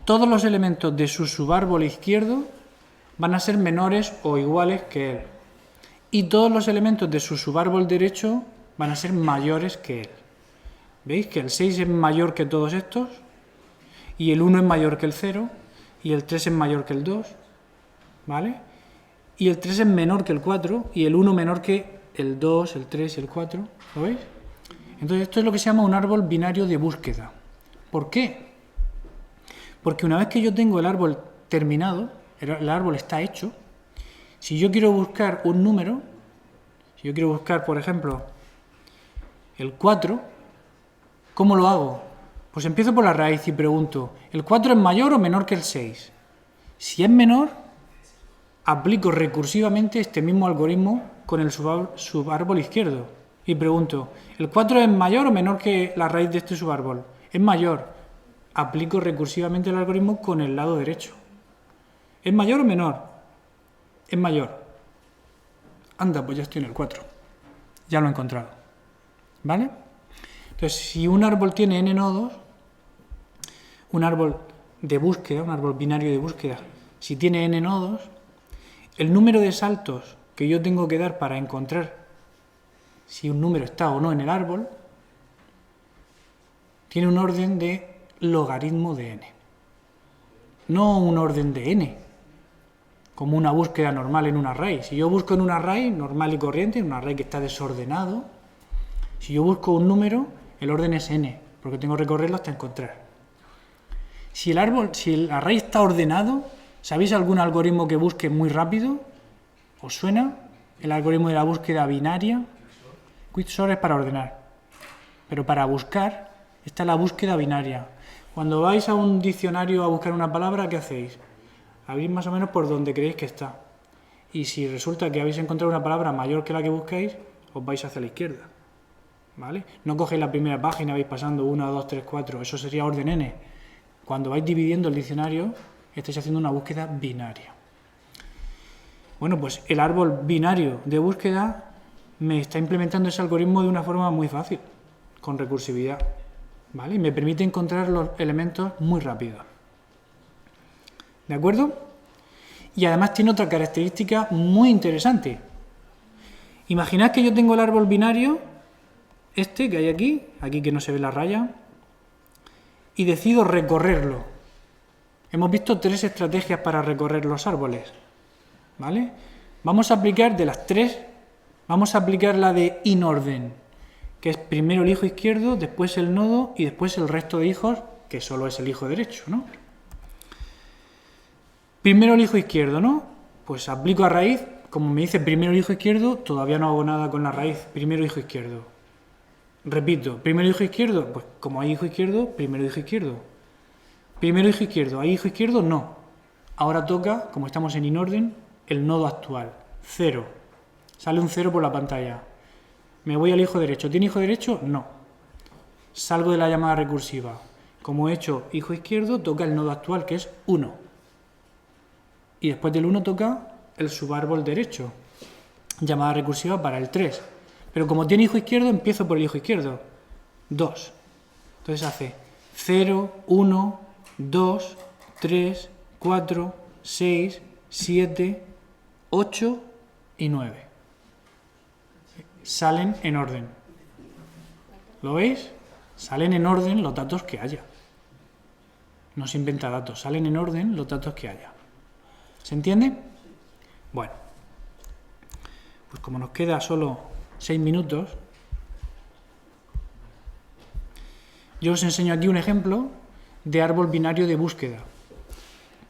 todos los elementos de su subárbol izquierdo van a ser menores o iguales que él. Y todos los elementos de su subárbol derecho van a ser mayores que él. ¿Veis que el 6 es mayor que todos estos? Y el 1 es mayor que el 0, y el 3 es mayor que el 2, ¿vale? Y el 3 es menor que el 4, y el 1 menor que el 2, el 3 y el 4, ¿lo veis? Entonces esto es lo que se llama un árbol binario de búsqueda. ¿Por qué? Porque una vez que yo tengo el árbol terminado, el árbol está hecho, si yo quiero buscar un número, si yo quiero buscar, por ejemplo, el 4, ¿cómo lo hago? Pues empiezo por la raíz y pregunto, ¿el 4 es mayor o menor que el 6? Si es menor, aplico recursivamente este mismo algoritmo con el subárbol izquierdo. Y pregunto, ¿el 4 es mayor o menor que la raíz de este subárbol? Es mayor. Aplico recursivamente el algoritmo con el lado derecho. ¿Es mayor o menor? Es mayor. Anda, pues ya estoy en el 4. Ya lo he encontrado. ¿Vale? Entonces, si un árbol tiene n nodos, un árbol de búsqueda, un árbol binario de búsqueda, si tiene n nodos, el número de saltos que yo tengo que dar para encontrar si un número está o no en el árbol, tiene un orden de logaritmo de n. No un orden de n, como una búsqueda normal en un array. Si yo busco en un array normal y corriente, en un array que está desordenado, si yo busco un número, el orden es n, porque tengo que recorrerlo hasta encontrar. Si el array está ordenado, ¿sabéis algún algoritmo que busque muy rápido? ¿Os suena? El algoritmo de la búsqueda binaria. Quicksort es para ordenar, pero para buscar está la búsqueda binaria. Cuando vais a un diccionario a buscar una palabra, ¿qué hacéis? Abrís más o menos por donde creéis que está. Y si resulta que habéis encontrado una palabra mayor que la que busquéis, os vais hacia la izquierda. ¿Vale? No cogéis la primera página, vais pasando 1, 2, 3, 4, eso sería orden n. Cuando vais dividiendo el diccionario, estáis haciendo una búsqueda binaria. Bueno, pues el árbol binario de búsqueda me está implementando ese algoritmo de una forma muy fácil, con recursividad, ¿vale? Y me permite encontrar los elementos muy rápido. ¿De acuerdo? Y además tiene otra característica muy interesante. Imaginad que yo tengo el árbol binario, este que hay aquí que no se ve la raya, y decido recorrerlo. Hemos visto 3 estrategias para recorrer los árboles, ¿vale? Vamos a aplicar de las 3, vamos a aplicar la de inorden, que es primero el hijo izquierdo, después el nodo y después el resto de hijos, que solo es el hijo derecho, ¿no? Primero el hijo izquierdo, ¿no? Pues aplico a raíz, como me dice primero el hijo izquierdo, todavía no hago nada con la raíz, primero hijo izquierdo. Repito, primero hijo izquierdo, pues como hay hijo izquierdo, primero hijo izquierdo. Primero hijo izquierdo, ¿hay hijo izquierdo? No. Ahora toca, como estamos en inorden, el nodo actual, 0. Sale un 0 por la pantalla. Me voy al hijo derecho. ¿Tiene hijo derecho? No. Salgo de la llamada recursiva. Como he hecho hijo izquierdo, toca el nodo actual, que es 1. Y después del 1 toca el subárbol derecho. Llamada recursiva para el 3. Pero como tiene hijo izquierdo, empiezo por el hijo izquierdo. 2. Entonces hace 0, 1, 2, 3, 4, 6, 7, 8 y 9. Salen en orden. ¿Lo veis? Salen en orden los datos que haya. No se inventa datos, salen en orden los datos que haya. ¿Se entiende? Bueno, pues como nos queda solo 6 minutos, yo os enseño aquí un ejemplo de árbol binario de búsqueda.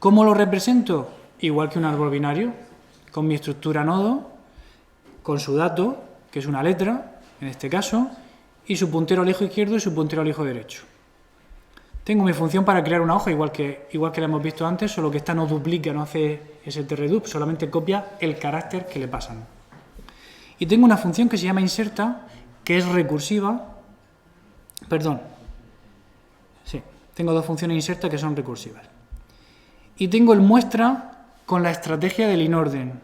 ¿Cómo lo represento? Igual que un árbol binario, con mi estructura nodo, con su dato, que es una letra, en este caso, y su puntero al hijo izquierdo y su puntero al hijo derecho. Tengo mi función para crear una hoja, igual que la hemos visto antes, solo que esta no duplica, no hace str-redup, solamente copia el carácter que le pasan. Y tengo una función que se llama inserta, que es recursiva. Perdón. Sí, tengo 2 funciones inserta que son recursivas. Y tengo el muestra con la estrategia del inorden.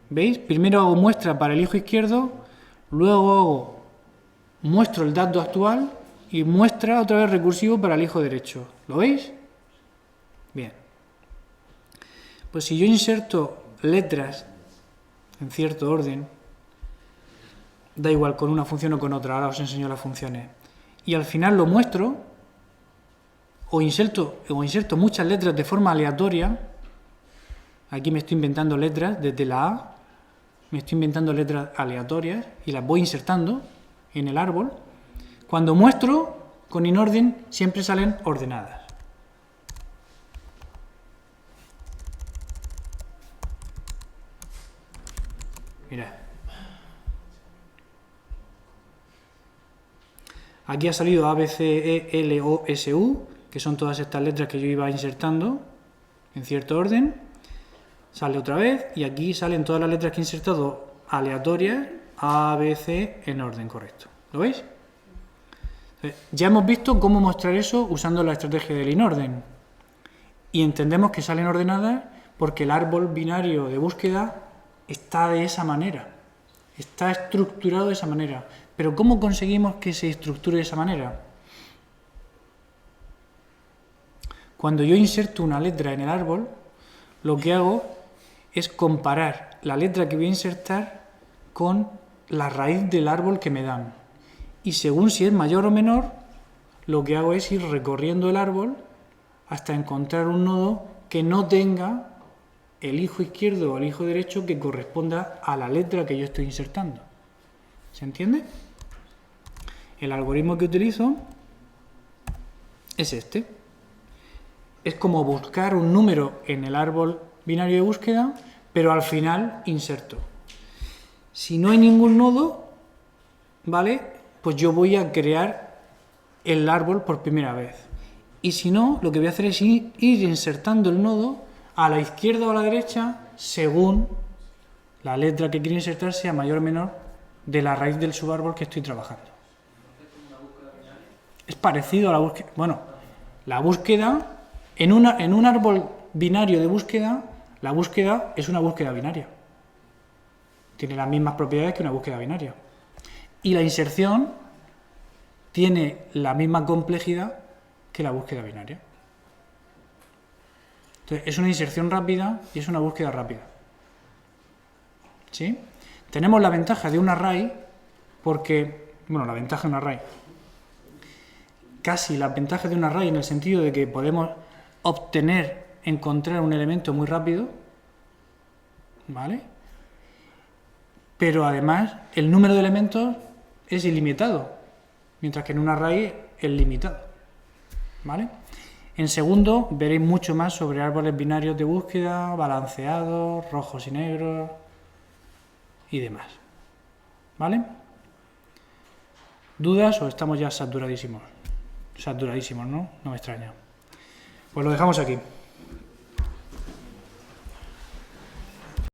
¿Veis? Primero hago muestra para el hijo izquierdo, luego muestro el dato actual y muestra otra vez recursivo para el hijo derecho. ¿Lo veis? Bien. Pues si yo inserto letras en cierto orden, da igual con una función o con otra, ahora os enseño las funciones, y al final lo muestro, o inserto muchas letras de forma aleatoria, aquí me estoy inventando letras desde la A, me estoy inventando letras aleatorias y las voy insertando en el árbol. Cuando muestro con inorden siempre salen ordenadas. Mirad. Aquí ha salido A, B, C, E, L, O, S, U, que son todas estas letras que yo iba insertando en cierto orden. Sale otra vez y aquí salen todas las letras que he insertado aleatorias A, B, C en orden correcto. ¿Lo veis? Entonces, ya hemos visto cómo mostrar eso usando la estrategia del inorden. Y entendemos que salen ordenadas porque el árbol binario de búsqueda está de esa manera. Está estructurado de esa manera. Pero ¿cómo conseguimos que se estructure de esa manera? Cuando yo inserto una letra en el árbol, lo que hago es comparar la letra que voy a insertar con la raíz del árbol que me dan. Y según si es mayor o menor, lo que hago es ir recorriendo el árbol hasta encontrar un nodo que no tenga el hijo izquierdo o el hijo derecho que corresponda a la letra que yo estoy insertando. ¿Se entiende? El algoritmo que utilizo es este. Es como buscar un número en el árbol binario de búsqueda, pero al final inserto. Si no hay ningún nodo, ¿vale? Pues yo voy a crear el árbol por primera vez. Y si no, lo que voy a hacer es ir insertando el nodo a la izquierda o a la derecha según la letra que quiero insertar sea mayor o menor de la raíz del subárbol que estoy trabajando. Es parecido a la búsqueda. Bueno, la búsqueda, en un árbol binario de búsqueda, la búsqueda es una búsqueda binaria. Tiene las mismas propiedades que una búsqueda binaria. Y la inserción tiene la misma complejidad que la búsqueda binaria. Entonces, es una inserción rápida y es una búsqueda rápida. ¿Sí? Tenemos la ventaja de un array porque, bueno, la ventaja de un array, casi la ventaja de un array en el sentido de que podemos encontrar un elemento muy rápido, ¿vale? Pero además el número de elementos es ilimitado, mientras que en un array es limitado, ¿vale? En segundo veréis mucho más sobre árboles binarios de búsqueda, balanceados, rojos y negros y demás, ¿vale? ¿Dudas o estamos ya saturadísimos? Saturadísimos, ¿no? No me extraña. Pues lo dejamos aquí.